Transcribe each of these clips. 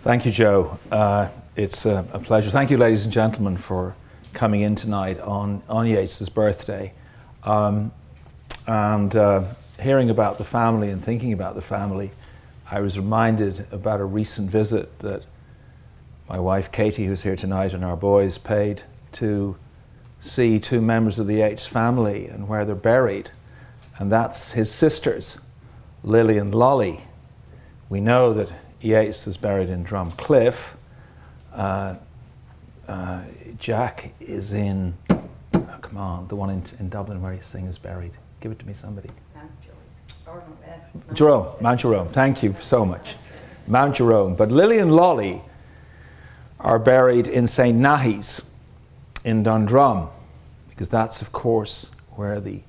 Thank you, Joe. It's a pleasure. Thank you, ladies and gentlemen, for coming in tonight on Yeats's birthday. Hearing about the family and thinking about the family, I was reminded about a recent visit that my wife Katie, who's here tonight, and our boys paid to see two members of the Yeats family and where they're buried. And that's his sisters, Lily and Lolly. We know that Yeats is buried in Drumcliff. Jack is in, oh, come on, the one in Dublin where his thing is buried. Give it to me, somebody. Jerome, Mount Jerome. Thank you so much. Mount Jerome. But Lily and Lolly are buried in St. Nahi's in Dundrum, because that's, of course, where the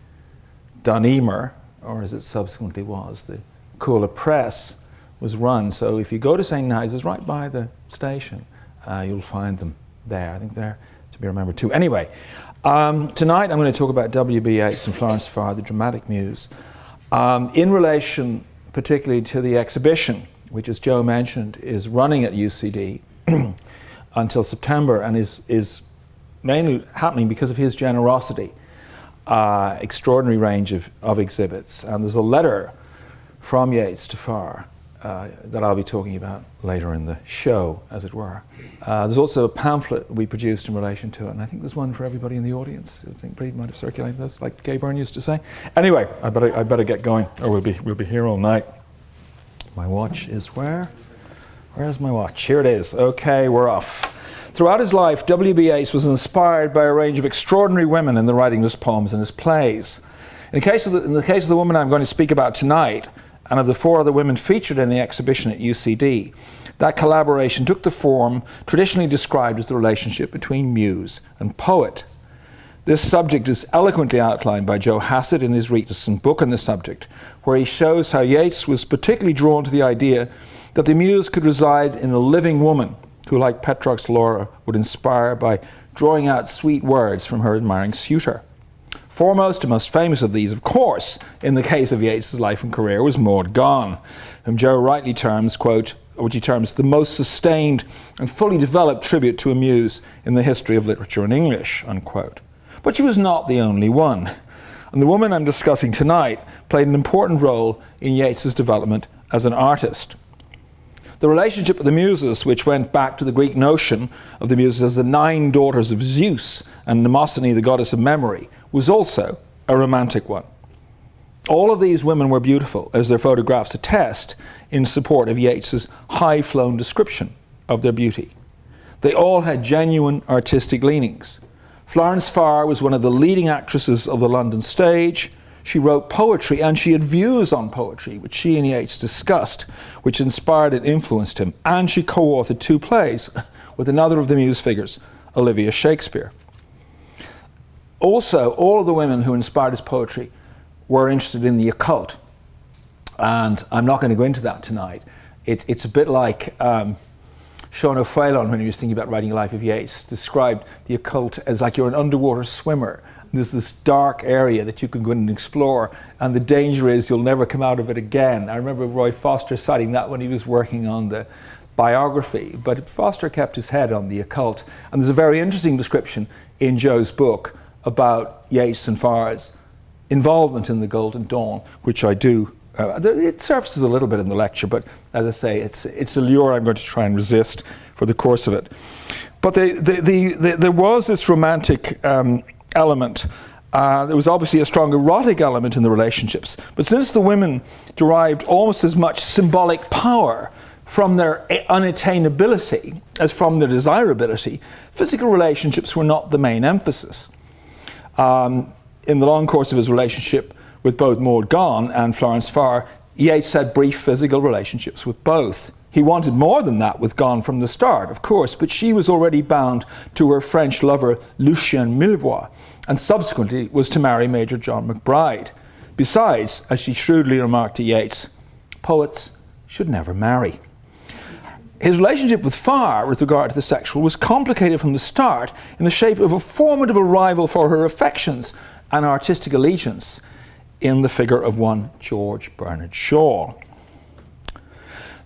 Dunemer, or as it subsequently was, the Coola Press, was run. So if you go to St. Nahi's, it's right by the station, you'll find them there. I think they're to be remembered too. Anyway, tonight I'm going to talk about WB Yeats and Florence Farr, the dramatic muse, in relation particularly to the exhibition, which, as Joe mentioned, is running at UCD until September and is mainly happening because of his generosity. Extraordinary range of exhibits. And there's a letter from Yeats to Farr that I'll be talking about later in the show, as it were. There's also a pamphlet we produced in relation to it, and I think there's one for everybody in the audience. I think Brede might have circulated this, like Gay Byrne used to say. Anyway, I better get going, or we'll be here all night. My watch is where? Where's my watch? Here it is. Okay, we're off. Throughout his life, WB Yeats was inspired by a range of extraordinary women in the writing of his poems and his plays. In the case of the woman I'm going to speak about tonight, and of the four other women featured in the exhibition at UCD, that collaboration took the form traditionally described as the relationship between muse and poet. This subject is eloquently outlined by Joe Hassett in his recent book on the subject, where he shows how Yeats was particularly drawn to the idea that the muse could reside in a living woman who, like Petrarch's Laura, would inspire by drawing out sweet words from her admiring suitor. Foremost and most famous of these, of course, in the case of Yeats's life and career, was Maud Gonne, whom Joe rightly terms, quote, which he terms the most sustained and fully developed tribute to a muse in the history of literature in English, unquote. But she was not the only one. And the woman I'm discussing tonight played an important role in Yeats's development as an artist. The relationship of the Muses, which went back to the Greek notion of the Muses as the 9 daughters of Zeus and Mnemosyne, the goddess of memory, was also a romantic one. All of these women were beautiful, as their photographs attest, in support of Yeats's high-flown description of their beauty. They all had genuine artistic leanings. Florence Farr was one of the leading actresses of the London stage. She wrote poetry, and she had views on poetry, which she and Yeats discussed, which inspired and influenced him. And she co-authored 2 plays with another of the muse figures, Olivia Shakespeare. Also, all of the women who inspired his poetry were interested in the occult. And I'm not going to go into that tonight. It's a bit like Sean O'Faolain, when he was thinking about writing Life of Yeats, described the occult as like you're an underwater swimmer. There's this dark area that you can go in and explore, and the danger is you'll never come out of it again. I remember Roy Foster citing that when he was working on the biography, but Foster kept his head on the occult. And there's a very interesting description in Joe's book about Yeats and Farr's involvement in the Golden Dawn, which I do. It surfaces a little bit in the lecture, but as I say, it's a lure I'm going to try and resist for the course of it. But there was this romantic element. There was obviously a strong erotic element in the relationships. But since the women derived almost as much symbolic power from their unattainability as from their desirability, physical relationships were not the main emphasis. In the long course of his relationship with both Maud Gonne and Florence Farr, Yeats had brief physical relationships with both. He wanted more than that with Gonne from the start, of course, but she was already bound to her French lover Lucien Millevoye, and subsequently was to marry Major John McBride. Besides, as she shrewdly remarked to Yeats, poets should never marry. His relationship with Farr with regard to the sexual was complicated from the start in the shape of a formidable rival for her affections and artistic allegiance in the figure of one George Bernard Shaw.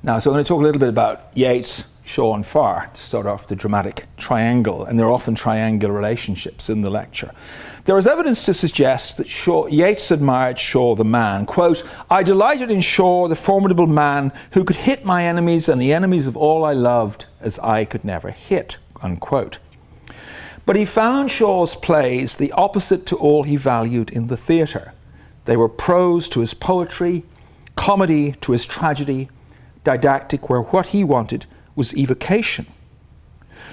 Now, so I'm going to talk a little bit about Yeats, Shaw and Farr to start off the dramatic triangle, and there are often triangular relationships in the lecture. There is evidence to suggest that Yeats admired Shaw the man. Quote, "I delighted in Shaw, the formidable man who could hit my enemies and the enemies of all I loved as I could never hit," unquote. But he found Shaw's plays the opposite to all he valued in the theatre. They were prose to his poetry, comedy to his tragedy, didactic where what he wanted was evocation.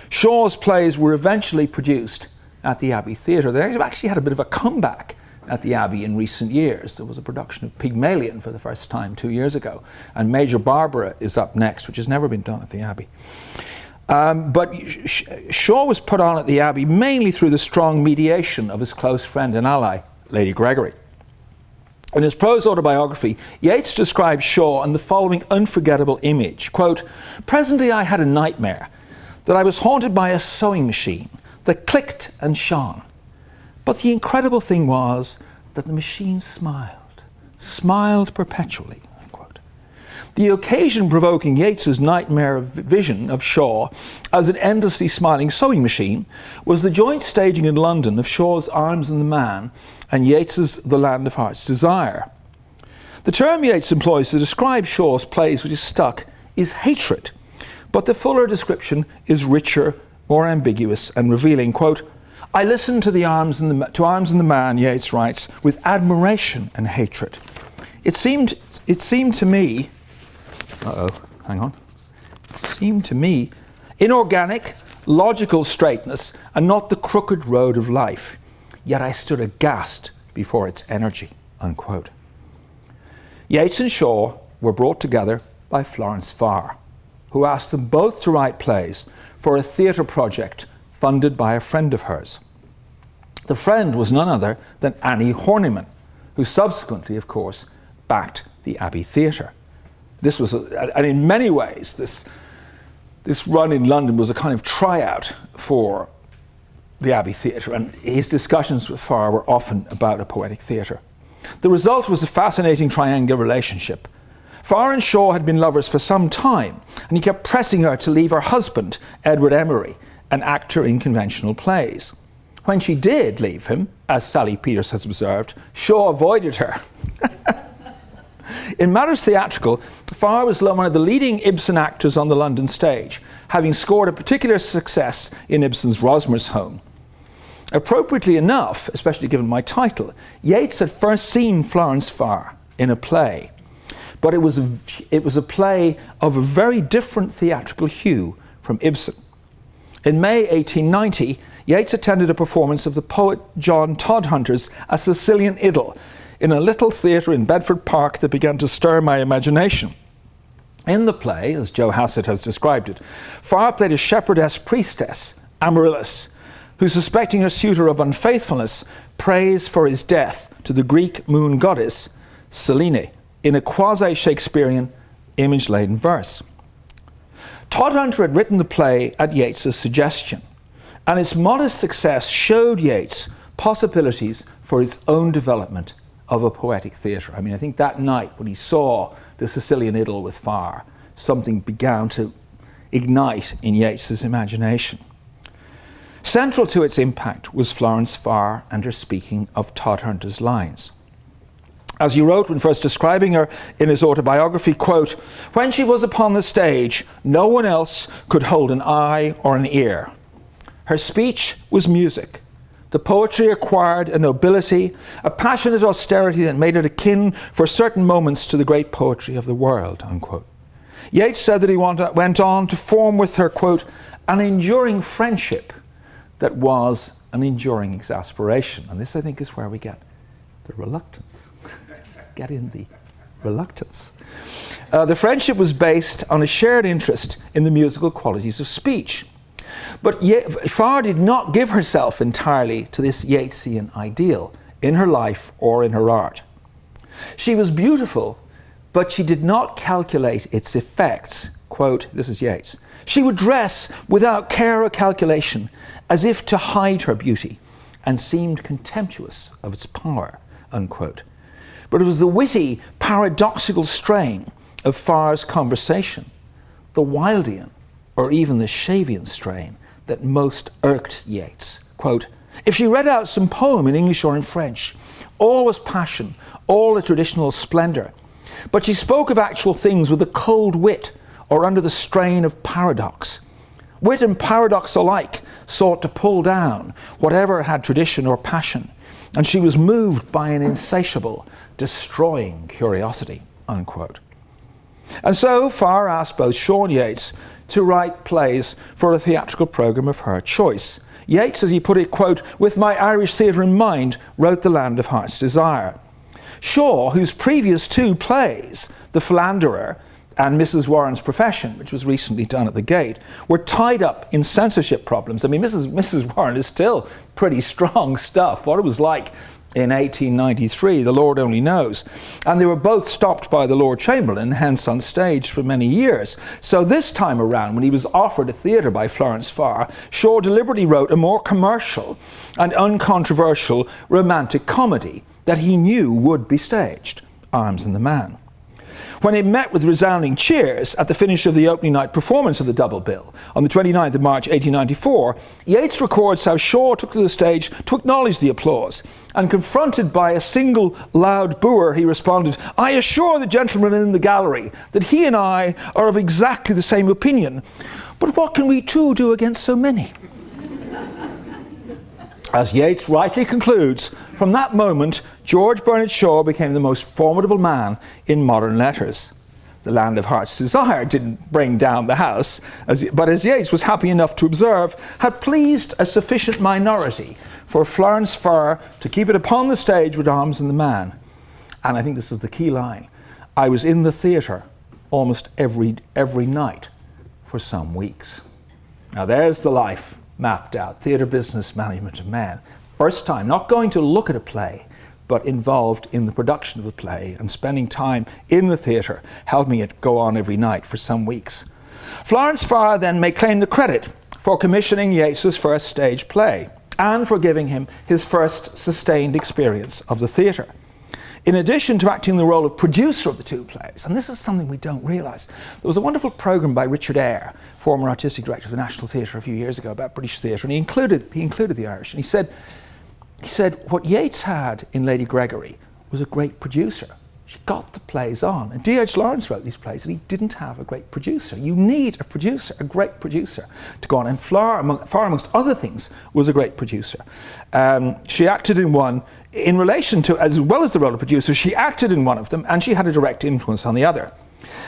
Shaw's plays were eventually produced at the Abbey Theatre. They actually had a bit of a comeback at the Abbey in recent years. There was a production of Pygmalion for the first time 2 years ago, and Major Barbara is up next, which has never been done at the Abbey. But Shaw was put on at the Abbey mainly through the strong mediation of his close friend and ally, Lady Gregory. In his prose autobiography, Yeats describes Shaw in the following unforgettable image. Quote, "Presently I had a nightmare that I was haunted by a sewing machine that clicked and shone. But the incredible thing was that the machine smiled perpetually." Unquote. The occasion provoking Yeats's nightmare vision of Shaw as an endlessly smiling sewing machine was the joint staging in London of Shaw's Arms and the Man and Yeats's The Land of Heart's Desire. The term Yeats employs to describe Shaw's plays which is stuck is hatred, but the fuller description is richer, more ambiguous and revealing. Quote, "I listened to Arms and the Man," Yeats writes, "with admiration and hatred. It seemed to me, It seemed to me inorganic, logical straightness and not the crooked road of life. Yet I stood aghast before its energy," unquote. Yeats and Shaw were brought together by Florence Farr, who asked them both to write plays for a theatre project funded by a friend of hers. The friend was none other than Annie Horniman, who subsequently, of course, backed the Abbey Theatre. This was, and in many ways, this run in London was a kind of tryout for the Abbey Theatre, and his discussions with Farr were often about a poetic theatre. The result was a fascinating triangular relationship. Farr and Shaw had been lovers for some time, and he kept pressing her to leave her husband, Edward Emery, an actor in conventional plays. When she did leave him, as Sally Peters has observed, Shaw avoided her. In matters theatrical, Farr was one of the leading Ibsen actors on the London stage, having scored a particular success in Ibsen's Rosmersholm. Appropriately enough, especially given my title, Yeats had first seen Florence Farr in a play, but it was a play of a very different theatrical hue from Ibsen. In May 1890, Yeats attended a performance of the poet John Todhunter's A Sicilian Idyll in a little theatre in Bedford Park that began to stir my imagination. In the play, as Joe Hassett has described it, Farr played a shepherdess priestess, Amaryllis, who, suspecting her suitor of unfaithfulness, prays for his death to the Greek moon goddess, Selene, in a quasi-Shakespearean, image-laden verse. Todhunter had written the play at Yeats's suggestion, and its modest success showed Yeats possibilities for his own development of a poetic theatre. I mean, I think that night when he saw the Sicilian Idyll with Farr, something began to ignite in Yeats's imagination. Central to its impact was Florence Farr and her speaking of Todhunter's lines. As he wrote when first describing her in his autobiography, quote, "When she was upon the stage, no one else could hold an eye or an ear. Her speech was music. The poetry acquired a nobility, a passionate austerity that made it akin for certain moments to the great poetry of the world," unquote. Yeats said that he went on to form with her, quote, "an enduring friendship that was an enduring exasperation." And this, I think, is where we get the reluctance. Get in the reluctance. The friendship was based on a shared interest in the musical qualities of speech. But Farr did not give herself entirely to this Yeatsian ideal in her life or in her art. She was beautiful, but she did not calculate its effects. Quote, this is Yeats, "She would dress without care or calculation, as if to hide her beauty, and seemed contemptuous of its power," unquote. But it was the witty, paradoxical strain of Farr's conversation, the Wildian, or even the Shavian strain that most irked Yeats. Quote, "If she read out some poem in English or in French, all was passion, all the traditional splendour. But she spoke of actual things with a cold wit or under the strain of paradox. Wit and paradox alike sought to pull down whatever had tradition or passion, and she was moved by an insatiable, destroying curiosity," unquote. And so Farr asked both Shaw and Yeats to write plays for a theatrical programme of her choice. Yeats, as he put it, quote, "with my Irish theatre in mind, wrote The Land of Heart's Desire." Shaw, whose previous two plays, The Philanderer and Mrs. Warren's Profession, which was recently done at the Gate, were tied up in censorship problems. I mean, Mrs. Warren is still pretty strong stuff. What it was like in 1893, the Lord only knows. And they were both stopped by the Lord Chamberlain, hence unstaged for many years. So this time around, when he was offered a theatre by Florence Farr, Shaw deliberately wrote a more commercial and uncontroversial romantic comedy that he knew would be staged, Arms and the Man. When it met with resounding cheers at the finish of the opening night performance of the double bill on the 29th of March 1894, Yeats records how Shaw took to the stage to acknowledge the applause, and confronted by a single loud booer, he responded, "I assure the gentleman in the gallery that he and I are of exactly the same opinion, but what can we two do against so many?" As Yeats rightly concludes, from that moment, George Bernard Shaw became the most formidable man in modern letters. The Land of Heart's Desire didn't bring down the house, but as Yeats was happy enough to observe, had pleased a sufficient minority for Florence Farr to keep it upon the stage with Arms and the Man. And I think this is the key line. "I was in the theatre almost every night for some weeks." Now there's the life mapped out, theatre business management of man. First time, not going to look at a play, but involved in the production of a play and spending time in the theatre, helping it go on every night for some weeks. Florence Farr then may claim the credit for commissioning Yeats's first stage play and for giving him his first sustained experience of the theatre. In addition to acting the role of producer of the two plays, and this is something we don't realise, there was a wonderful programme by Richard Eyre, former artistic director of the National Theatre a few years ago, about British theatre, and he included the Irish, and he said what Yeats had in Lady Gregory was a great producer. She got the plays on, and D.H. Lawrence wrote these plays, and he didn't have a great producer. You need a producer, a great producer, to go on, and Farr, amongst other things, was a great producer. She acted in one, in relation to, as well as the role of producer, she acted in one of them, and she had a direct influence on the other.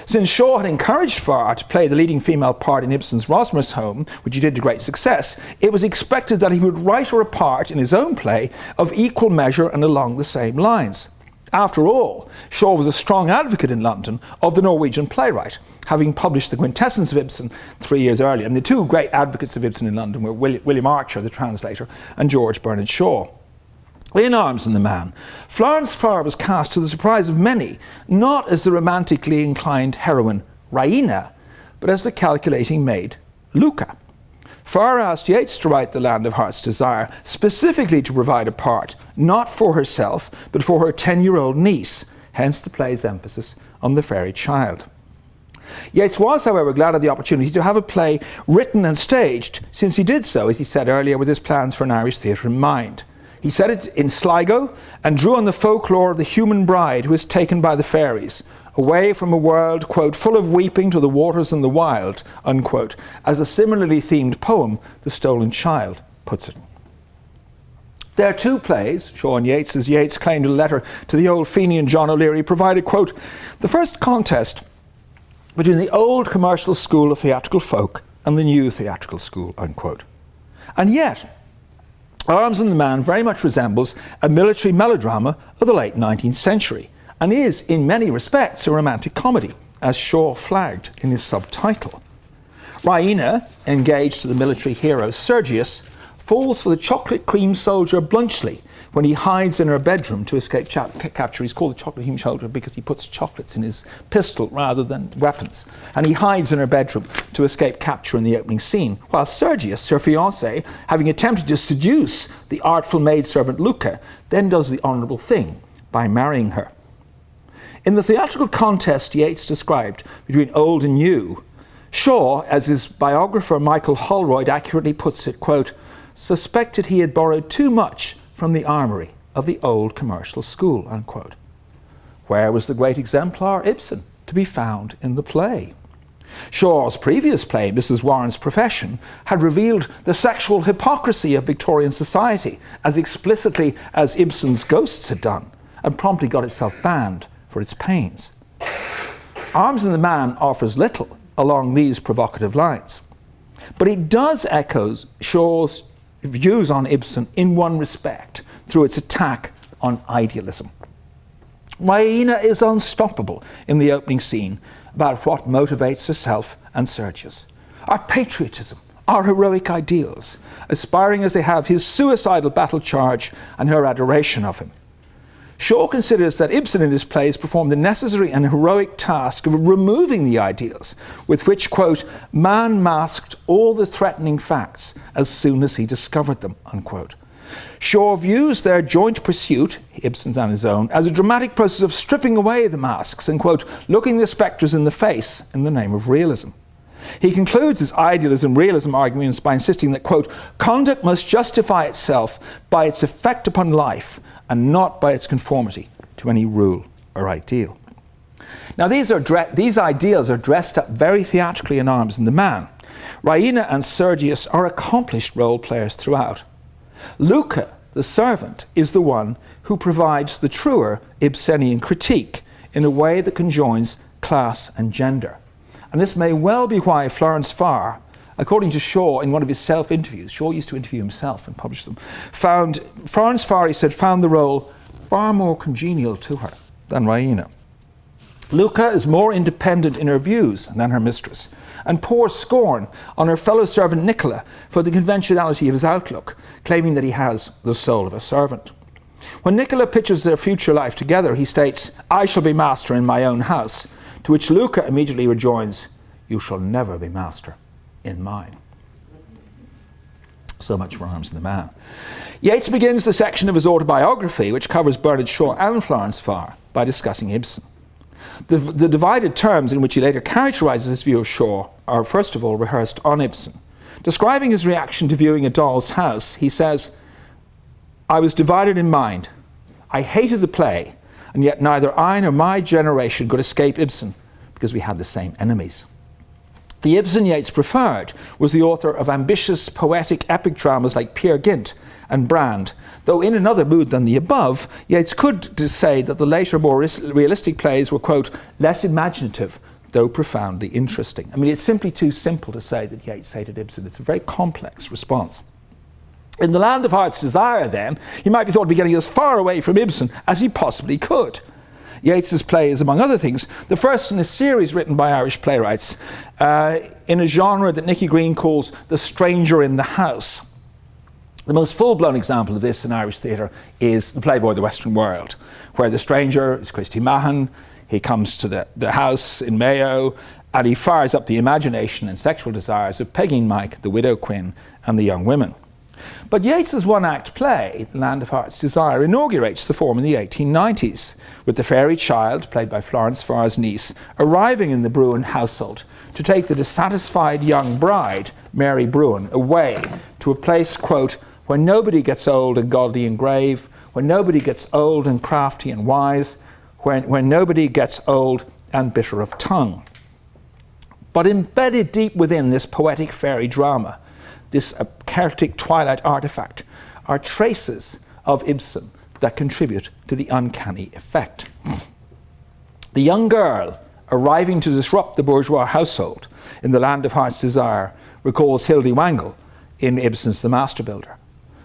Since Shaw had encouraged Farr to play the leading female part in Ibsen's Rosmersholm, which he did to great success, it was expected that he would write her a part in his own play of equal measure and along the same lines. After all, Shaw was a strong advocate in London of the Norwegian playwright, having published the quintessence of Ibsen 3 years earlier. And the two great advocates of Ibsen in London were William Archer, the translator, and George Bernard Shaw. In Arms and the Man, Florence Farr was cast, to the surprise of many, not as the romantically inclined heroine Raina, but as the calculating maid Luca. Farr asked Yeats to write The Land of Heart's Desire specifically to provide a part, not for herself, but for her 10-year-old niece, hence the play's emphasis on the fairy child. Yeats was, however, glad of the opportunity to have a play written and staged, since he did so, as he said earlier, with his plans for an Irish theatre in mind. He set it in Sligo and drew on the folklore of the human bride who is taken by the fairies, away from a world, quote, full of weeping to the waters and the wild, unquote, as a similarly themed poem, The Stolen Child, puts it. Their two plays, Shaw and Yeats, as Yeats claimed in a letter to the old Fenian John O'Leary, provided, quote, the first contest between the old commercial school of theatrical folk and the new theatrical school, unquote. And yet, Arms and the Man very much resembles a military melodrama of the late 19th century, and is, in many respects, a romantic comedy, as Shaw flagged in his subtitle. Raina, engaged to the military hero Sergius, falls for the chocolate cream soldier Blunchley when he hides in her bedroom to escape capture. He's called the chocolate cream soldier because he puts chocolates in his pistol rather than weapons. And he hides in her bedroom to escape capture in the opening scene, while Sergius, her fiancé, having attempted to seduce the artful maidservant Luca, then does the honourable thing by marrying her. In the theatrical contest Yeats described between old and new, Shaw, as his biographer Michael Holroyd accurately puts it, quote, suspected he had borrowed too much from the armoury of the old commercial school, unquote. Where was the great exemplar Ibsen to be found in the play? Shaw's previous play, Mrs. Warren's Profession, had revealed the sexual hypocrisy of Victorian society as explicitly as Ibsen's Ghosts had done, and promptly got itself banned for its pains. Arms and the Man offers little along these provocative lines, but it does echo Shaw's views on Ibsen in one respect, through its attack on idealism. Raina is unstoppable in the opening scene about what motivates herself and Sergius. Our patriotism, our heroic ideals, aspiring as they have his suicidal battle charge and her adoration of him. Shaw considers that Ibsen in his plays performed the necessary and heroic task of removing the ideals with which, quote, man masked all the threatening facts as soon as he discovered them, unquote. Shaw views their joint pursuit, Ibsen's and his own, as a dramatic process of stripping away the masks and, quote, looking the spectres in the face in the name of realism. He concludes his idealism-realism arguments by insisting that, quote, conduct must justify itself by its effect upon life and not by its conformity to any rule or ideal. Now these ideals are dressed up very theatrically in Arms and the Man. Raina and Sergius are accomplished role players throughout. Luca, the servant, is the one who provides the truer Ibsenian critique in a way that conjoins class and gender. And this may well be why Florence Farr, according to Shaw in one of his self-interviews, Shaw used to interview himself and publish them, Florence Farr, he said, found the role far more congenial to her than Raina. Luca is more independent in her views than her mistress, and pours scorn on her fellow servant Nicola for the conventionality of his outlook, claiming that he has the soul of a servant. When Nicola pictures their future life together, he states, I shall be master in my own house, to which Luca immediately rejoins, you shall never be master in mine. So much for Arms and the Man. Yeats begins the section of his autobiography, which covers Bernard Shaw and Florence Farr, by discussing Ibsen. The divided terms in which he later characterises his view of Shaw are first of all rehearsed on Ibsen. Describing his reaction to viewing A Doll's House, he says, I was divided in mind. I hated the play, and yet neither I nor my generation could escape Ibsen because we had the same enemies. The Ibsen Yeats preferred was the author of ambitious, poetic, epic dramas like Peer Gynt and Brand, though in another mood than the above, Yeats could say that the later, more realistic plays were, quote, less imaginative, though profoundly interesting. I mean, it's simply too simple to say that Yeats hated Ibsen. It's a very complex response. In The Land of Heart's Desire, then, he might be thought to be getting as far away from Ibsen as he possibly could. Yeats's play is, among other things, the first in a series written by Irish playwrights in a genre that Nicky Green calls the stranger in the house. The most full-blown example of this in Irish theatre is The Playboy of the Western World, where the stranger is Christy Mahan. He comes to the house in Mayo, and he fires up the imagination and sexual desires of Peggy and Mike, the widow Quinn, and the young women. But Yeats's one-act play, The Land of Heart's Desire, inaugurates the form in the 1890s, with the fairy child, played by Florence Farr's niece, arriving in the Bruin household to take the dissatisfied young bride, Mary Bruin, away to a place, quote, where nobody gets old and godly and grave, where nobody gets old and crafty and wise, where nobody gets old and bitter of tongue. But embedded deep within this poetic fairy drama, this Celtic twilight artifact, are traces of Ibsen that contribute to the uncanny effect. The young girl arriving to disrupt the bourgeois household in The Land of Heart's Desire recalls Hildy Wangle in Ibsen's The Master Builder.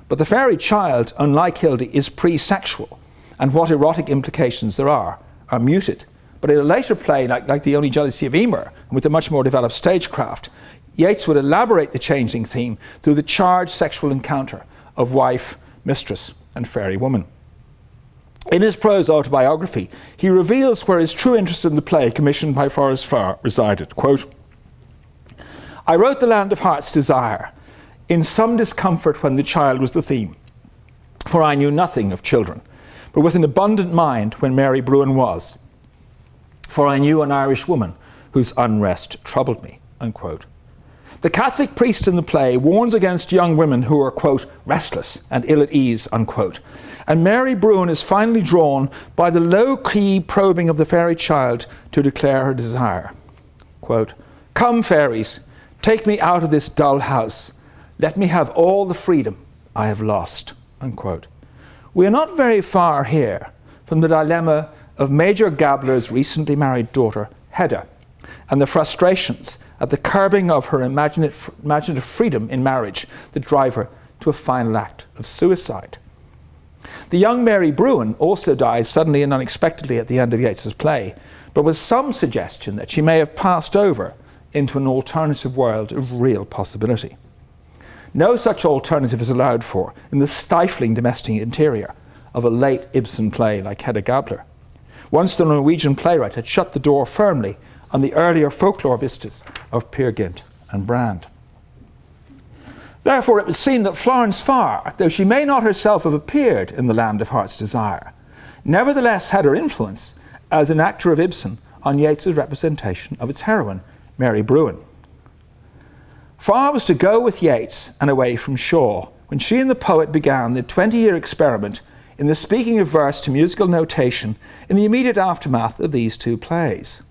But the fairy child, unlike Hildy, is pre-sexual, and what erotic implications there are muted. But in a later play, like The Only Jealousy of Emer, and with a much more developed stagecraft, Yeats would elaborate the changeling theme through the charged sexual encounter of wife, mistress, and fairy woman. In his prose autobiography, he reveals where his true interest in the play commissioned by Florence Farr resided. Quote, I wrote The Land of Heart's Desire in some discomfort when the child was the theme, for I knew nothing of children, but with an abundant mind when Mary Bruin was, for I knew an Irish woman whose unrest troubled me, unquote. The Catholic priest in the play warns against young women who are, quote, restless and ill at ease, unquote. And Mary Bruin is finally drawn by the low-key probing of the fairy child to declare her desire. Quote, come, fairies, take me out of this dull house. Let me have all the freedom I have lost, unquote. We are not very far here from the dilemma of Major Gabler's recently married daughter, Hedda, and the frustrations at the curbing of her imaginative freedom in marriage that drive her to a final act of suicide. The young Mary Bruin also dies suddenly and unexpectedly at the end of Yeats's play, but with some suggestion that she may have passed over into an alternative world of real possibility. No such alternative is allowed for in the stifling domestic interior of a late Ibsen play like Hedda Gabler. Once the Norwegian playwright had shut the door firmly on the earlier folklore vistas of Peer Gynt and Brand. Therefore, it would seem that Florence Farr, though she may not herself have appeared in The Land of Heart's Desire, nevertheless had her influence as an actor of Ibsen on Yeats's representation of its heroine, Mary Bruin. Farr was to go with Yeats and away from Shaw when she and the poet began the 20-year experiment in the speaking of verse to musical notation in the immediate aftermath of these two plays.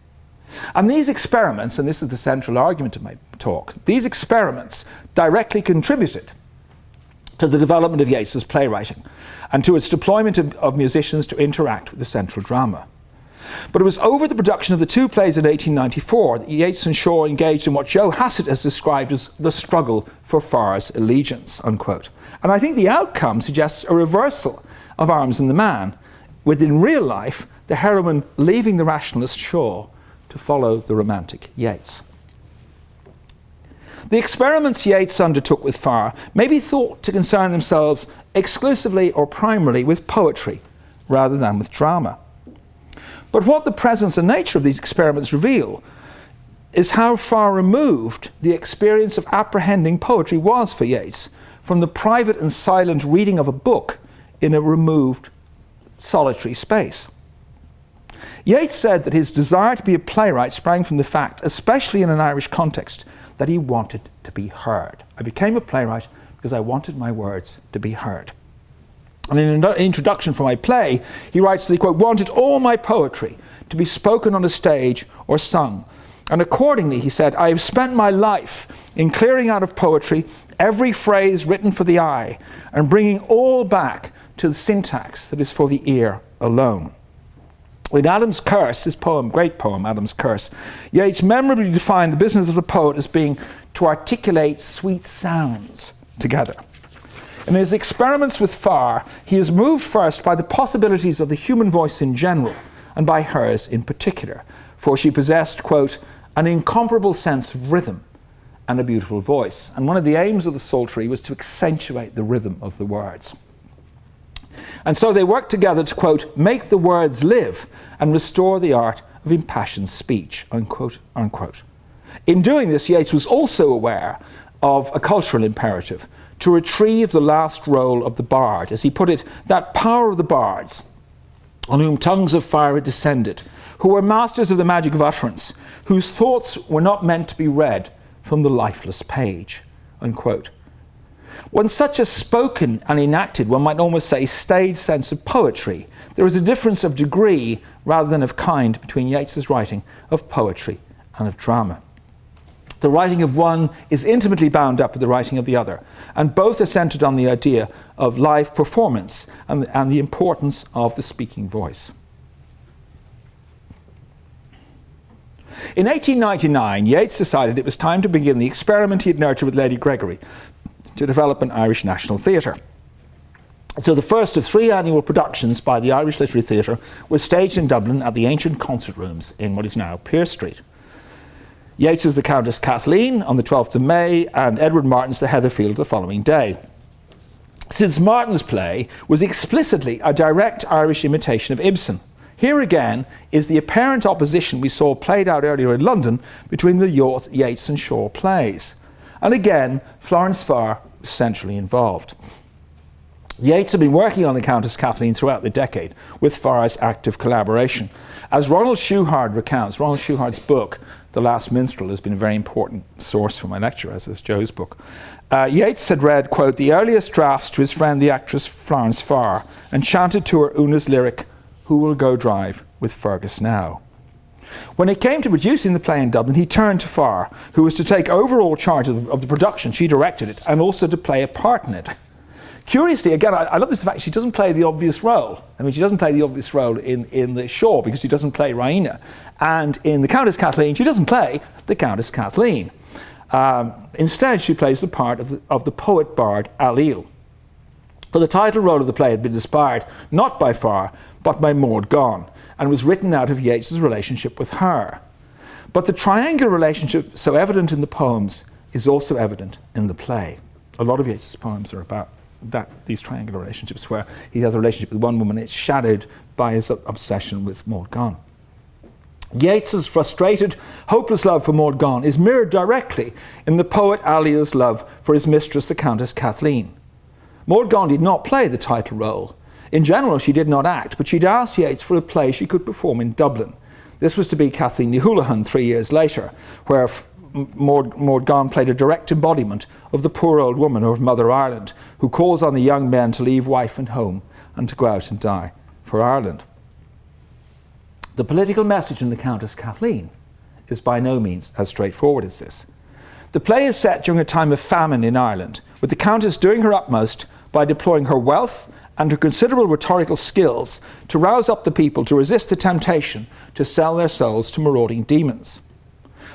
And these experiments, and this is the central argument of my talk, these experiments directly contributed to the development of Yeats's playwriting and to its deployment of musicians to interact with the central drama. But it was over the production of the two plays in 1894 that Yeats and Shaw engaged in what Joe Hassett has described as the struggle for Farr's allegiance, unquote. And I think the outcome suggests a reversal of Arms and the Man, with in real life the heroine leaving the rationalist Shaw to follow the romantic Yeats. The experiments Yeats undertook with Farr may be thought to concern themselves exclusively or primarily with poetry rather than with drama. But what the presence and nature of these experiments reveal is how far removed the experience of apprehending poetry was for Yeats from the private and silent reading of a book in a removed, solitary space. Yeats said that his desire to be a playwright sprang from the fact, especially in an Irish context, that he wanted to be heard. I became a playwright because I wanted my words to be heard. And in an introduction for my play, he writes that he, quote, wanted all my poetry to be spoken on a stage or sung. And accordingly, he said, I have spent my life in clearing out of poetry every phrase written for the eye and bringing all back to the syntax that is for the ear alone. In Adam's Curse, his poem, great poem, Adam's Curse, Yeats memorably defined the business of the poet as being to articulate sweet sounds together. In his experiments with Farr, he is moved first by the possibilities of the human voice in general, and by hers in particular, for she possessed, quote, an incomparable sense of rhythm and a beautiful voice. And one of the aims of the Psaltery was to accentuate the rhythm of the words. And so they worked together to, quote, make the words live and restore the art of impassioned speech, unquote, unquote. In doing this, Yeats was also aware of a cultural imperative to retrieve the last role of the bard, as he put it, that power of the bards, on whom tongues of fire had descended, who were masters of the magic of utterance, whose thoughts were not meant to be read from the lifeless page, unquote. When such a spoken and enacted, one might almost say stage sense of poetry, there is a difference of degree rather than of kind between Yeats's writing of poetry and of drama. The writing of one is intimately bound up with the writing of the other, and both are centered on the idea of live performance and the importance of the speaking voice. In 1899, Yeats decided it was time to begin the experiment he had nurtured with Lady Gregory to develop an Irish National Theatre. So the first of 3 annual productions by the Irish Literary Theatre was staged in Dublin at the ancient concert rooms in what is now Pearse Street. Yeats as the Countess Kathleen on the 12th of May and Edward Martin's The Heatherfield the following day. Since Martin's play was explicitly a direct Irish imitation of Ibsen, here again is the apparent opposition we saw played out earlier in London between the Yeats and Shaw plays. And again, Florence Farr was centrally involved. Yeats had been working on the Countess Kathleen throughout the decade, with Farr's active collaboration. As Ronald Schuchard recounts, Ronald Schuchard's book, The Last Minstrel, has been a very important source for my lecture, as is Joe's book. Yeats had read, quote, the earliest drafts to his friend the actress Florence Farr, and chanted to her Una's lyric, "Who will go drive with Fergus now?" When it came to producing the play in Dublin, he turned to Farr, who was to take overall charge of the production. She directed it, and also to play a part in it. Curiously, again, I love this fact, she doesn't play the obvious role. I mean, she doesn't play the obvious role in the Shaw, because she doesn't play Raina. And in the Countess Kathleen, she doesn't play the Countess Kathleen. Instead, she plays the part of the poet-bard Allele. For the title role of the play had been inspired not by Farr, but by Maud Gonne, and was written out of Yeats's relationship with her. But the triangular relationship so evident in the poems is also evident in the play. A lot of Yeats's poems are about these triangular relationships, where he has a relationship with one woman, it's shadowed by his obsession with Maud Gonne. Yeats's frustrated, hopeless love for Maud Gonne is mirrored directly in the poet Allele's love for his mistress, the Countess Kathleen. Maud Gonne did not play the title role. In general, she did not act, but she'd asked Yeats for a play she could perform in Dublin. This was to be Kathleen Ni Houlihan 3 years later, where Maud Gonne played a direct embodiment of the poor old woman of Mother Ireland, who calls on the young men to leave wife and home and to go out and die for Ireland. The political message in the Countess Kathleen is by no means as straightforward as this. The play is set during a time of famine in Ireland, with the Countess doing her utmost by deploying her wealth and her considerable rhetorical skills to rouse up the people to resist the temptation to sell their souls to marauding demons.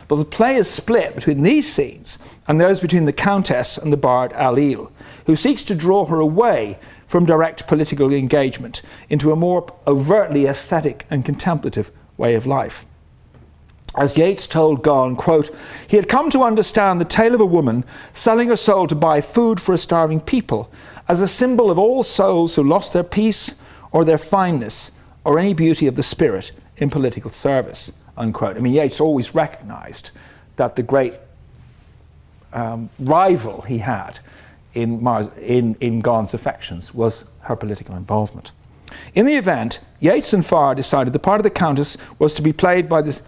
But the play is split between these scenes and those between the Countess and the bard Allele, who seeks to draw her away from direct political engagement into a more overtly aesthetic and contemplative way of life. As Yeats told Gonne, quote, he had come to understand the tale of a woman selling her soul to buy food for a starving people as a symbol of all souls who lost their peace or their fineness or any beauty of the spirit in political service, unquote. I mean, Yeats always recognized that the great rival he had in Gonne's affections was her political involvement. In the event, Yeats and Farr decided the part of the Countess was to be played by the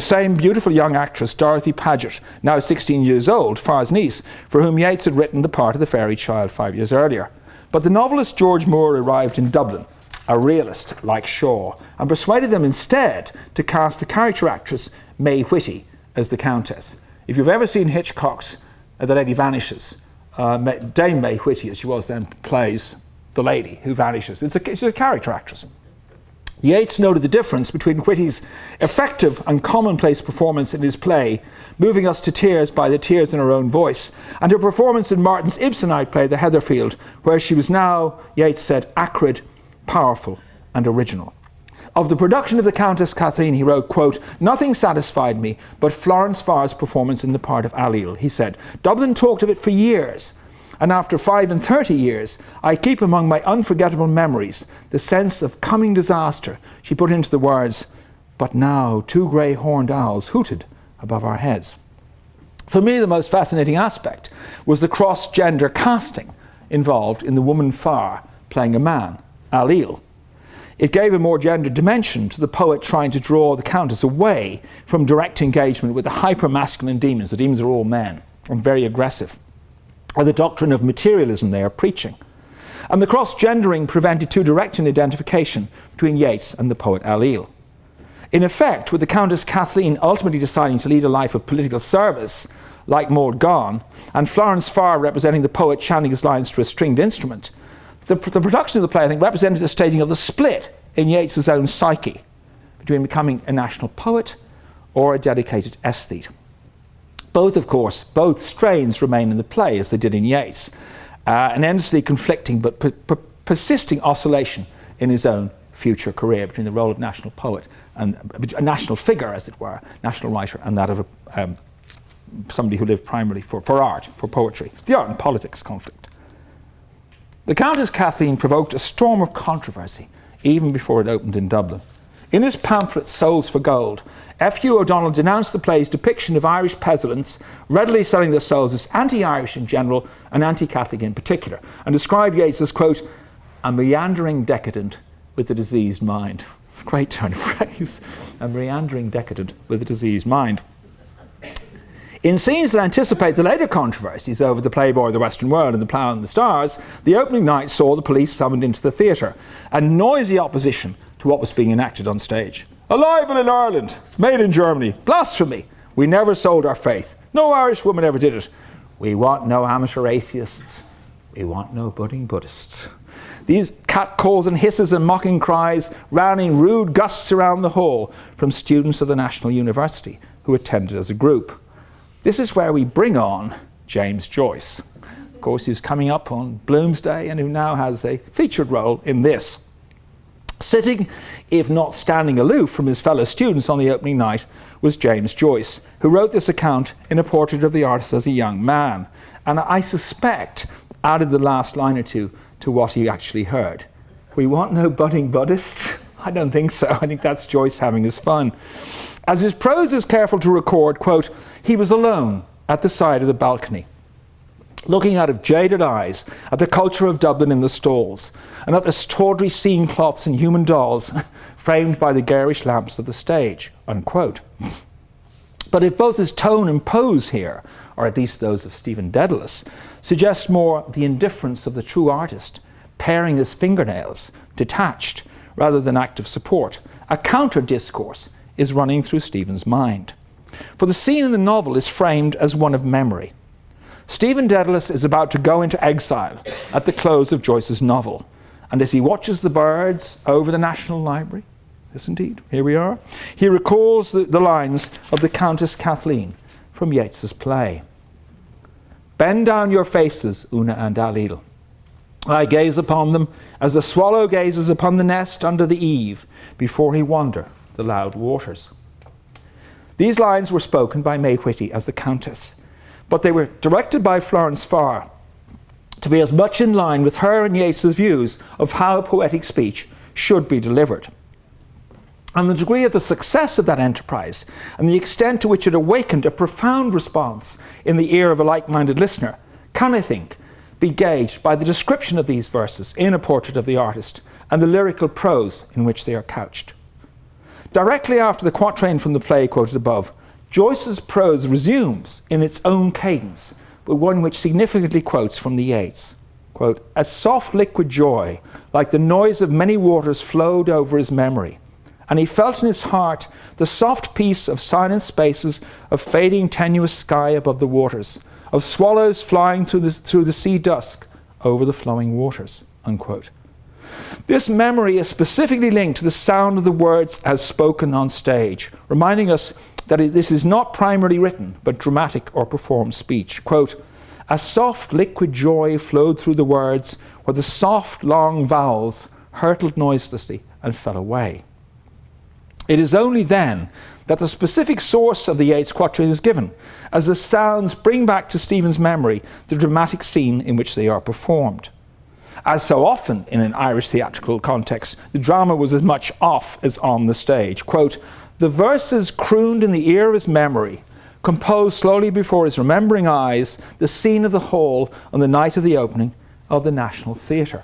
same beautiful young actress, Dorothy Paget, now 16 years old, Farr's niece, for whom Yeats had written the part of the fairy child 5 years earlier. But the novelist George Moore arrived in Dublin, a realist like Shaw, and persuaded them instead to cast the character actress May Whitty as the Countess. If you've ever seen Hitchcock's The Lady Vanishes, Dame May Whitty, as she was then, plays the lady who vanishes. It's a character actress. Yeats noted the difference between Whitty's effective and commonplace performance in his play, moving us to tears by the tears in her own voice, and her performance in Martin's Ibsenite play, The Heatherfield, where she was now, Yeats said, acrid, powerful, and original. Of the production of the Countess Kathleen, he wrote, quote, nothing satisfied me but Florence Farr's performance in the part of Allele. He said, Dublin talked of it for years, and after 35 years, I keep among my unforgettable memories the sense of coming disaster she put into the words, but now 2 grey horned owls hooted above our heads. For me, the most fascinating aspect was the cross-gender casting involved in the woman Farr playing a man, Allele. It gave a more gendered dimension to the poet trying to draw the Countess away from direct engagement with the hyper-masculine demons. The demons are all men and very aggressive, or the doctrine of materialism they are preaching. And the cross-gendering prevented too direct an identification between Yeats and the poet Allele. In effect, with the Countess Kathleen ultimately deciding to lead a life of political service, like Maud Gonne, and Florence Farr representing the poet chanting his lines to a stringed instrument, the production of the play, I think, represented a staging of the split in Yeats's own psyche between becoming a national poet or a dedicated aesthete. Both, of course, both strains remain in the play as they did in Yeats, an endlessly conflicting but persisting oscillation in his own future career between the role of national poet and a national figure, as it were, national writer, and that of somebody who lived primarily for art, for poetry, the art and politics conflict. The Countess Kathleen provoked a storm of controversy even before it opened in Dublin. In his pamphlet Souls for Gold, F.U. O'Donnell denounced the play's depiction of Irish peasants readily selling their souls as anti-Irish in general and anti-Catholic in particular, and described Yeats as, quote, a meandering decadent with a diseased mind. It's a great turn of phrase, a meandering decadent with a diseased mind. In scenes that anticipate the later controversies over the Playboy of the Western World and the Plough and the Stars, the opening night saw the police summoned into the theatre and noisy opposition to what was being enacted on stage. A libel in Ireland, made in Germany, blasphemy. We never sold our faith. No Irish woman ever did it. We want no amateur atheists. We want no budding Buddhists. These catcalls and hisses and mocking cries ran in rude gusts around the hall from students of the National University who attended as a group. This is where we bring on James Joyce, of course, who's coming up on Bloomsday and who now has a featured role in this. Sitting, if not standing aloof from his fellow students on the opening night, was James Joyce, who wrote this account in a portrait of the artist as a young man, and I suspect added the last line or two to what he actually heard. We want no budding Buddhists? I don't think so. I think that's Joyce having his fun. As his prose is careful to record, quote, he was alone at the side of the balcony, looking out of jaded eyes at the culture of Dublin in the stalls, and at the tawdry scene cloths and human dolls framed by the garish lamps of the stage, unquote. But if both his tone and pose here, or at least those of Stephen Dedalus, suggest more the indifference of the true artist, paring his fingernails, detached, rather than active support, a counter-discourse is running through Stephen's mind. For the scene in the novel is framed as one of memory. Stephen Dedalus is about to go into exile at the close of Joyce's novel, and as he watches the birds over the National Library, yes indeed, here we are, he recalls the lines of the Countess Kathleen from Yeats's play. Bend down your faces, Una and Alil. I gaze upon them as a swallow gazes upon the nest under the eave before he wander the loud waters. These lines were spoken by May Whitty as the Countess, but they were directed by Florence Farr to be as much in line with her and Yeats's views of how poetic speech should be delivered. And the degree of the success of that enterprise and the extent to which it awakened a profound response in the ear of a like-minded listener can, I think, be gauged by the description of these verses in A Portrait of the Artist and the lyrical prose in which they are couched. Directly after the quatrain from the play quoted above, Joyce's prose resumes in its own cadence, but one which significantly quotes from the Yeats. Quote, a soft liquid joy, like the noise of many waters, flowed over his memory, and he felt in his heart the soft peace of silent spaces, of fading tenuous sky above the waters, of swallows flying through the sea dusk over the flowing waters, unquote. This memory is specifically linked to the sound of the words as spoken on stage, reminding us that this is not primarily written, but dramatic or performed speech. Quote, a soft liquid joy flowed through the words where the soft long vowels hurtled noiselessly and fell away. It is only then that the specific source of the Yeats quatrain is given, as the sounds bring back to Stephen's memory the dramatic scene in which they are performed. As so often in an Irish theatrical context, the drama was as much off as on the stage. Quote, the verses crooned in the ear of his memory, composed slowly before his remembering eyes, the scene of the hall on the night of the opening of the National Theatre.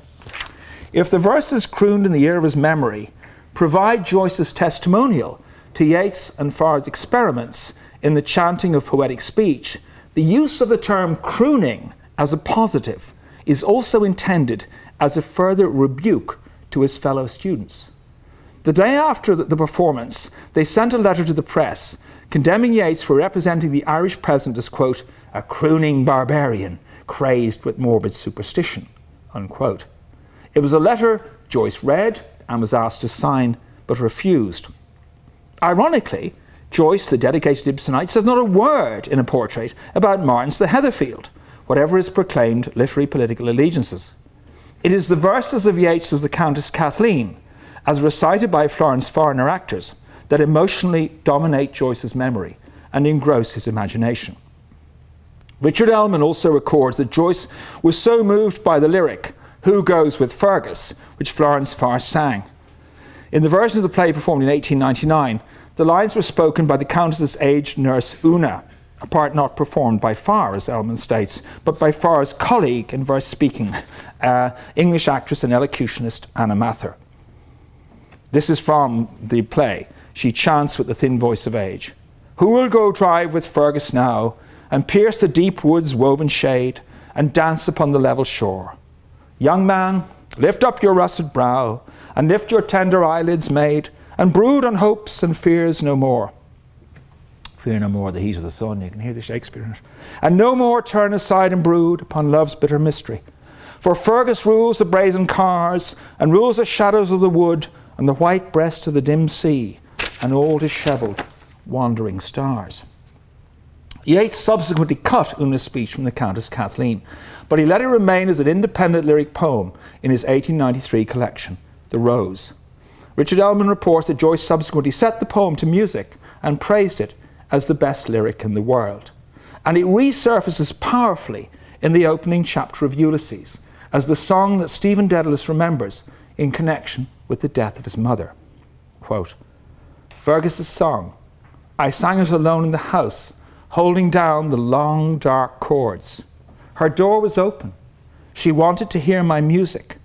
If the verses crooned in the ear of his memory provide Joyce's testimonial to Yeats and Farr's experiments in the chanting of poetic speech, the use of the term crooning as a positive is also intended as a further rebuke to his fellow students. The day after the performance, they sent a letter to the press condemning Yeats for representing the Irish peasant as, quote, a crooning barbarian crazed with morbid superstition, unquote. It was a letter Joyce read and was asked to sign, but refused. Ironically, Joyce, the dedicated Ibsenite, says not a word in A Portrait about Martin's The Heatherfield, whatever his proclaimed literary political allegiances. It is the verses of Yeats as the Countess Kathleen, as recited by Florence Farr and her actors, that emotionally dominate Joyce's memory and engross his imagination. Richard Ellman also records that Joyce was so moved by the lyric, Who Goes with Fergus, which Florence Farr sang. In the version of the play performed in 1899, the lines were spoken by the Countess's aged nurse Una, a part not performed by Farr, as Elman states, but by Farr's colleague in verse speaking, English actress and elocutionist Anna Mather. This is from the play. She chants with the thin voice of age. Who will go drive with Fergus now, and pierce the deep wood's woven shade, and dance upon the level shore? Young man, lift up your russet brow, and lift your tender eyelids, maid, and brood on hopes and fears no more. Fear no more the heat of the sun, you can hear the Shakespeare in it. And no more turn aside and brood upon love's bitter mystery. For Fergus rules the brazen cars, and rules the shadows of the wood, and the white breast of the dim sea, and all dishevelled wandering stars. Yeats subsequently cut Una's speech from the Countess Kathleen, but he let it remain as an independent lyric poem in his 1893 collection, The Rose. Richard Elman reports that Joyce subsequently set the poem to music and praised it as the best lyric in the world. And it resurfaces powerfully in the opening chapter of Ulysses as the song that Stephen Dedalus remembers in connection with the death of his mother. Quote, Fergus's song, I sang it alone in the house, holding down the long dark chords. Her door was open. She wanted to hear my music.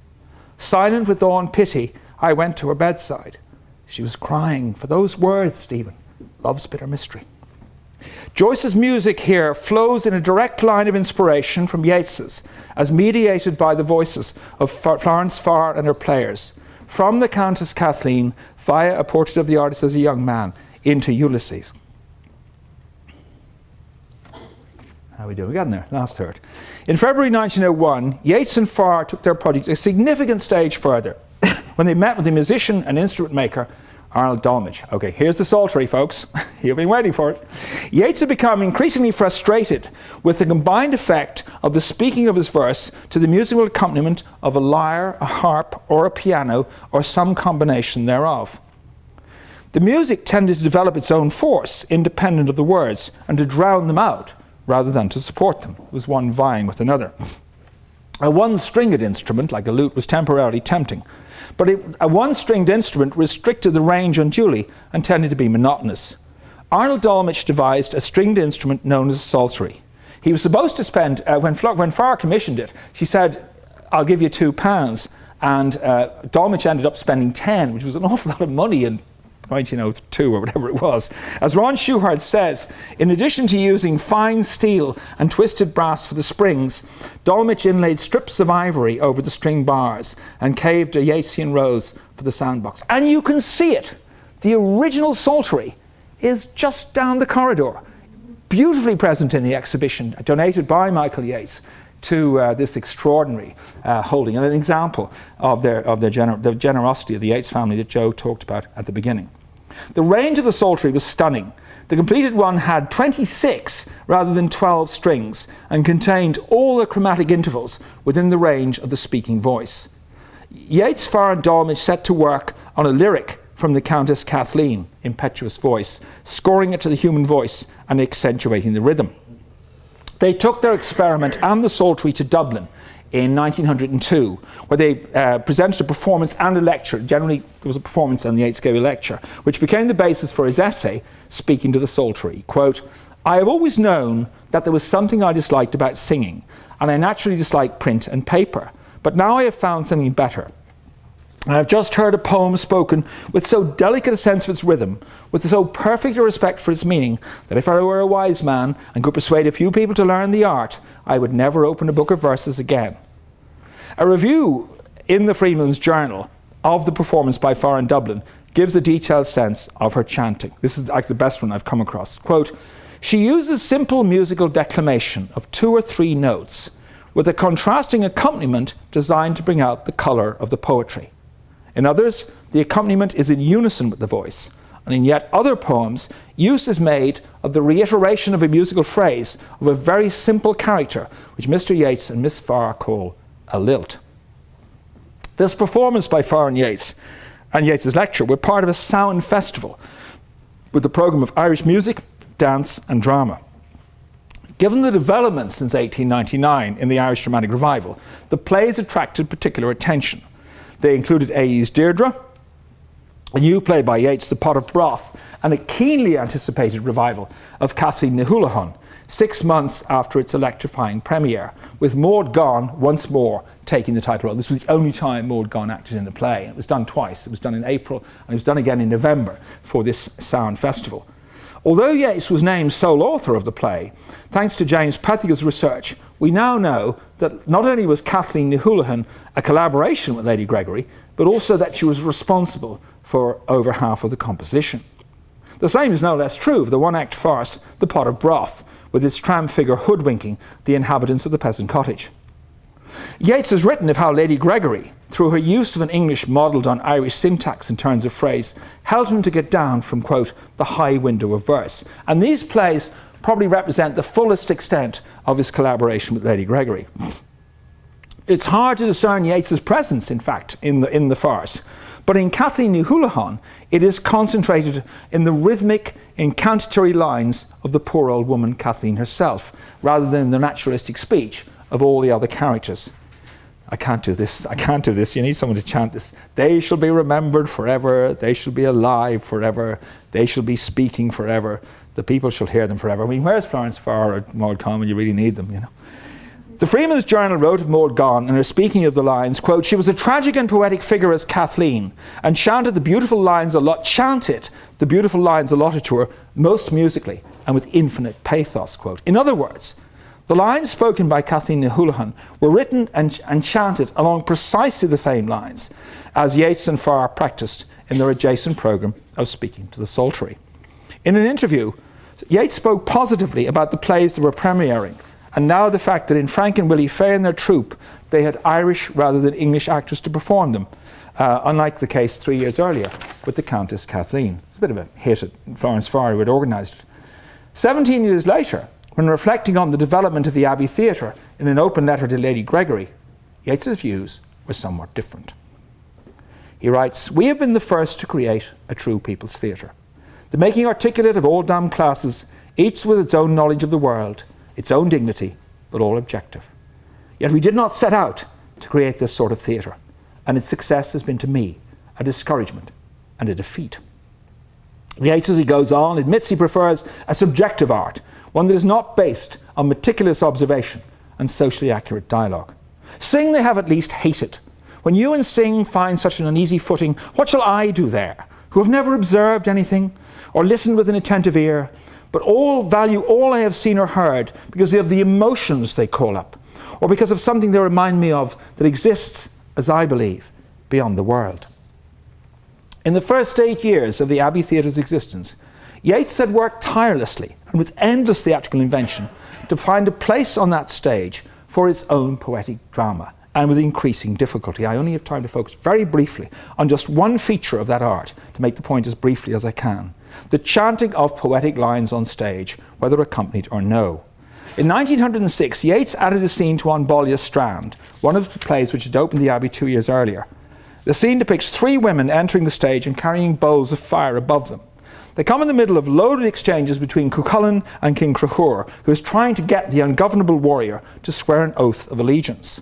Silent with awe and pity, I went to her bedside. She was crying for those words, Stephen, love's bitter mystery. Joyce's music here flows in a direct line of inspiration from Yeats's, as mediated by the voices of Florence Farr and her players, from the Countess Kathleen via A Portrait of the Artist as a Young Man into Ulysses. How are we doing? We're getting there, last third. In February 1901, Yeats and Farr took their project a significant stage further when they met with the musician and instrument maker Arnold Dolmetsch. Okay, here's the psaltery, folks. You've been waiting for it. Yeats had become increasingly frustrated with the combined effect of the speaking of his verse to the musical accompaniment of a lyre, a harp, or a piano, or some combination thereof. The music tended to develop its own force, independent of the words, and to drown them out, rather than to support them. It was one vying with another. A one-stringed instrument, like a lute, was temporarily tempting, but a one-stringed instrument restricted the range unduly and tended to be monotonous. Arnold Dolmetsch devised a stringed instrument known as a psaltery. He was supposed to spend, when Farr commissioned it, she said, I'll give you £2, and Dolmetsch ended up spending 10, which was an awful lot of money in 1902 or whatever it was. As Ron Schuchard says, in addition to using fine steel and twisted brass for the springs, Dolmetsch inlaid strips of ivory over the string bars and caved a Yeatsian rose for the soundbox. And you can see it. The original psaltery is just down the corridor, beautifully present in the exhibition donated by Michael Yeats to this extraordinary holding, and an example of the generosity of the Yeats family that Joe talked about at the beginning. The range of the psaltery was stunning. The completed one had 26 rather than 12 strings and contained all the chromatic intervals within the range of the speaking voice. Yeats, Farr and Dolmetsch set to work on a lyric from the Countess Kathleen, impetuous voice, scoring it to the human voice and accentuating the rhythm. They took their experiment and the psaltery to Dublin in 1902, where they presented a performance and a lecture. Generally, there was a performance and Yeats gave a lecture, which became the basis for his essay, Speaking to the Psaltery. Quote, I have always known that there was something I disliked about singing, and I naturally disliked print and paper. But now I have found something better. And I've just heard a poem spoken with so delicate a sense of its rhythm, with so perfect a respect for its meaning, that if I were a wise man and could persuade a few people to learn the art, I would never open a book of verses again. A review in the Freeman's Journal of the performance by Farr in Dublin gives a detailed sense of her chanting. This is like the best one I've come across. Quote, she uses simple musical declamation of 2 or 3 notes with a contrasting accompaniment designed to bring out the colour of the poetry. In others, the accompaniment is in unison with the voice, and in yet other poems, use is made of the reiteration of a musical phrase of a very simple character, which Mr. Yeats and Miss Farr call a lilt. This performance by Farr and Yeats's lecture were part of a sound festival with a programme of Irish music, dance and drama. Given the developments since 1899 in the Irish Dramatic Revival, the plays attracted particular attention. They included A.E.'s Deirdre, a new play by Yeats, The Pot of Broth, and a keenly anticipated revival of Kathleen Ni Houlihan, 6 months after its electrifying premiere, with Maud Gonne once more taking the title role. This was the only time Maud Gonne acted in a play. It was done twice. It was done in April and it was done again in November for this Sound Festival. Although Yeats was named sole author of the play, thanks to James Pethiger's research, we now know that not only was Kathleen Ni Houlihan a collaboration with Lady Gregory, but also that she was responsible for over half of the composition. The same is no less true of the one-act farce, The Pot of Broth, with its tram figure hoodwinking the inhabitants of the peasant cottage. Yeats has written of how Lady Gregory, through her use of an English modelled on Irish syntax and turns of phrase, helped him to get down from, quote, the high window of verse. And these plays probably represent the fullest extent of his collaboration with Lady Gregory. It's hard to discern Yeats's presence, in fact, in the farce. But in Kathleen Ni Houlihan, it is concentrated in the rhythmic, incantatory lines of the poor old woman Kathleen herself, rather than the naturalistic speech of all the other characters. I can't do this, you need someone to chant this. They shall be remembered forever, they shall be alive forever, they shall be speaking forever, the people shall hear them forever. I mean, where's Florence Farr or Maud Gonne when you really need them, you know? The Freeman's Journal wrote of Maud Gonne, and her speaking of the lines, quote, she was a tragic and poetic figure as Kathleen, and chanted the beautiful lines allotted to her most musically and with infinite pathos, quote. In other words, the lines spoken by Kathleen Ni Houlihan were written and chanted along precisely the same lines as Yeats and Farr practiced in their adjacent programme of Speaking to the Psaltery. In an interview, Yeats spoke positively about the plays that were premiering, and now the fact that in Frank and Willie Fay and their troupe, they had Irish rather than English actors to perform them, unlike the case 3 years earlier with the Countess Kathleen. It's a bit of a hit at Florence Farr, who had organised it. 17 years later, when reflecting on the development of the Abbey Theatre in an open letter to Lady Gregory, Yeats's views were somewhat different. He writes, "We have been the first to create a true people's theatre, the making articulate of all damned classes, each with its own knowledge of the world, its own dignity, but all objective. Yet we did not set out to create this sort of theatre, and its success has been to me a discouragement and a defeat." Yeats, as he goes on, admits he prefers a subjective art, one that is not based on meticulous observation and socially accurate dialogue. Sing they have at least hated. When you and Sing find such an uneasy footing, what shall I do there, who have never observed anything, or listened with an attentive ear, but all value all I have seen or heard because of the emotions they call up, or because of something they remind me of that exists, as I believe, beyond the world. In the first 8 years of the Abbey Theatre's existence, Yeats had worked tirelessly and with endless theatrical invention to find a place on that stage for his own poetic drama, and with increasing difficulty. I only have time to focus very briefly on just one feature of that art to make the point as briefly as I can: the chanting of poetic lines on stage, whether accompanied or no. In 1906, Yeats added a scene to On Ballia's Strand, one of the plays which had opened the Abbey 2 years earlier. The scene depicts 3 women entering the stage and carrying bowls of fire above them. They come in the middle of loaded exchanges between Cuchulainn and King Cahor, who is trying to get the ungovernable warrior to swear an oath of allegiance.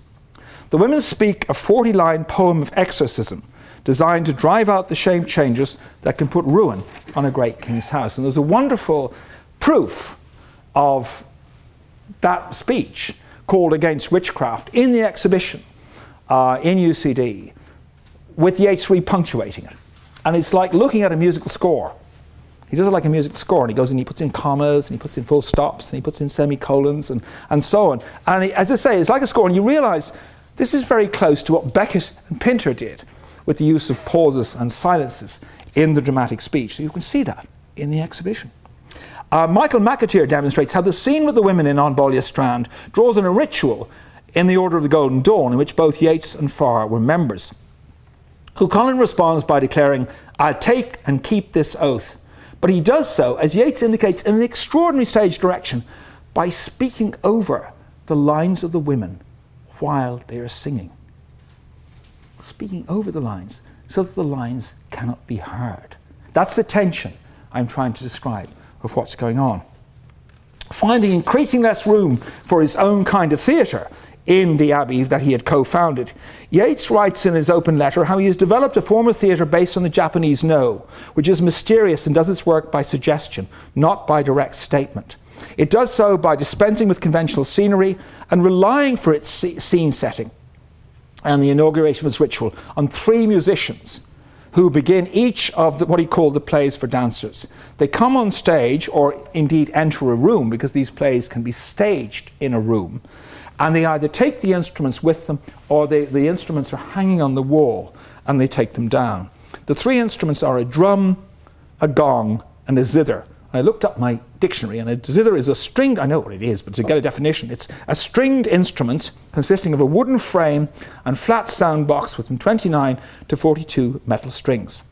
The women speak a 40-line poem of exorcism designed to drive out the shame changes that can put ruin on a great king's house. And there's a wonderful proof of that speech called Against Witchcraft in the exhibition in UCD, with Yeats repunctuating it. And it's like looking at a musical score. He does it like a musical score, and he goes and he puts in commas, and he puts in full stops, and he puts in semicolons, and so on. And as I say, it's like a score, and you realise this is very close to what Beckett and Pinter did with the use of pauses and silences in the dramatic speech. So you can see that in the exhibition. Michael McAteer demonstrates how the scene with the women in On Ballia's Strand draws on a ritual in the Order of the Golden Dawn, in which both Yeats and Farr were members. Cuchulainn responds by declaring, "I'll take and keep this oath." But he does so, as Yeats indicates, in an extraordinary stage direction, by speaking over the lines of the women while they are singing. Speaking over the lines so that the lines cannot be heard. That's the tension I'm trying to describe of what's going on. Finding increasing less room for his own kind of theatre in the abbey that he had co-founded. Yeats writes in his open letter how he has developed a form of theatre based on the Japanese no, which is mysterious and does its work by suggestion, not by direct statement. It does so by dispensing with conventional scenery and relying for its scene setting and the inauguration of its ritual on 3 musicians who begin each of what he called the plays for dancers. They come on stage, or indeed enter a room, because these plays can be staged in a room, and they either take the instruments with them, or the instruments are hanging on the wall and they take them down. The 3 instruments are a drum, a gong, and a zither. I looked up my dictionary, and a zither is a stringed, I know what it is, but to get a definition, it's a stringed instrument consisting of a wooden frame and flat sound box with from 29 to 42 metal strings.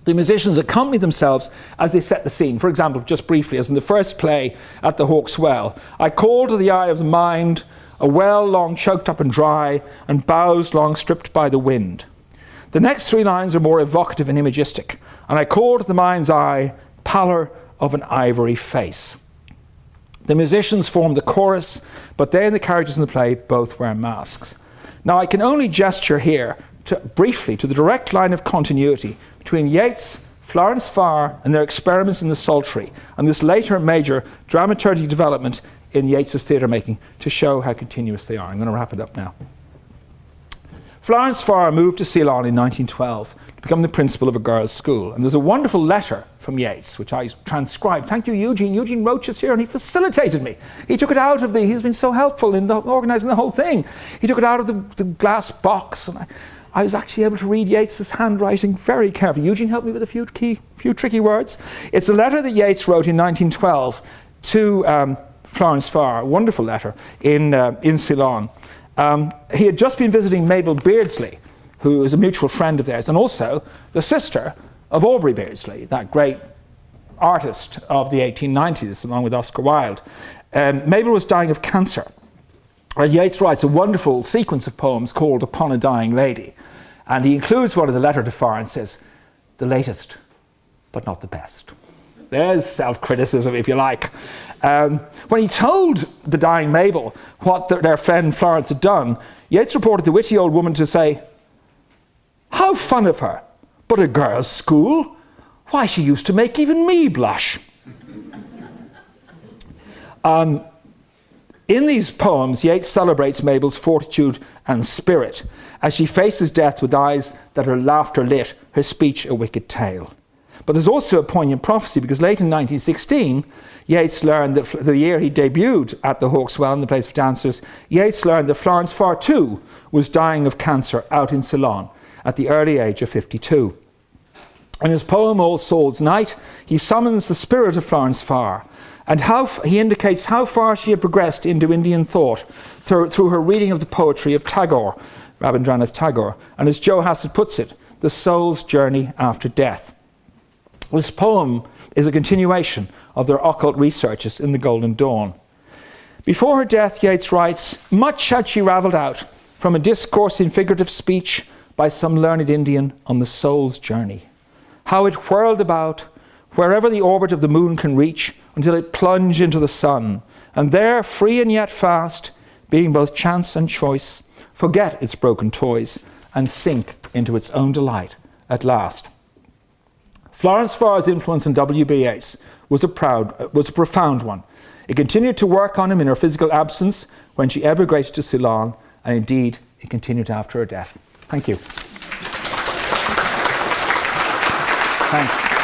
The musicians accompany themselves as they set the scene. For example, just briefly, as in the first play at the Hawk's Well, I call to the eye of the mind a well long choked up and dry, and boughs long stripped by the wind. The next 3 lines are more evocative and imagistic. And I call to the mind's eye pallor of an ivory face. The musicians form the chorus, but they and the characters in the play both wear masks. Now I can only gesture here briefly to the direct line of continuity between Yeats, Florence Farr and their experiments in the psaltery, and this later major dramaturgic development in Yeats's theatre making to show how continuous they are. I'm going to wrap it up now. Florence Farr moved to Ceylon in 1912 to become the principal of a girls' school. And there's a wonderful letter from Yeats, which I transcribed. Thank you, Eugene. Eugene wrote us here, and he facilitated me. He took it out of he's been so helpful in organising the whole thing. He took it out of the glass box, and I was actually able to read Yeats's handwriting very carefully. Eugene helped me with a few tricky words. It's a letter that Yeats wrote in 1912 to Florence Farr, a wonderful letter in Ceylon. He had just been visiting Mabel Beardsley, who is a mutual friend of theirs, and also the sister of Aubrey Beardsley, that great artist of the 1890s, along with Oscar Wilde. Mabel was dying of cancer. And Yeats writes a wonderful sequence of poems called Upon a Dying Lady. And he includes one in the letter to Farr and says, the latest, but not the best. There's self-criticism, if you like. When he told the dying Mabel what their friend Florence had done, Yeats reported the witty old woman to say, how fun of her, but a girls' school? Why, she used to make even me blush. In these poems, Yeats celebrates Mabel's fortitude and spirit as she faces death with eyes that are laughter lit, her speech a wicked tale. But there's also a poignant prophecy, because late in 1916, Yeats learned that the year he debuted at the Hawk's Well in the Place for Dancers, Yeats learned that Florence Farr too was dying of cancer out in Ceylon at the early age of 52. In his poem All Souls' Night, he summons the spirit of Florence Farr, and he indicates how far she had progressed into Indian thought through her reading of the poetry of Tagore, Rabindranath Tagore, and as Joe Hassett puts it, the soul's journey after death. This poem is a continuation of their occult researches in the Golden Dawn. Before her death, Yeats writes, much had she ravelled out from a discourse in figurative speech by some learned Indian on the soul's journey. How it whirled about, wherever the orbit of the moon can reach, until it plunged into the sun, and there, free and yet fast, being both chance and choice, forget its broken toys, and sink into its own delight at last. Florence Farr's influence on WB Yeats was a profound one. It continued to work on him in her physical absence when she emigrated to Ceylon, and indeed it continued after her death. Thank you. Thanks.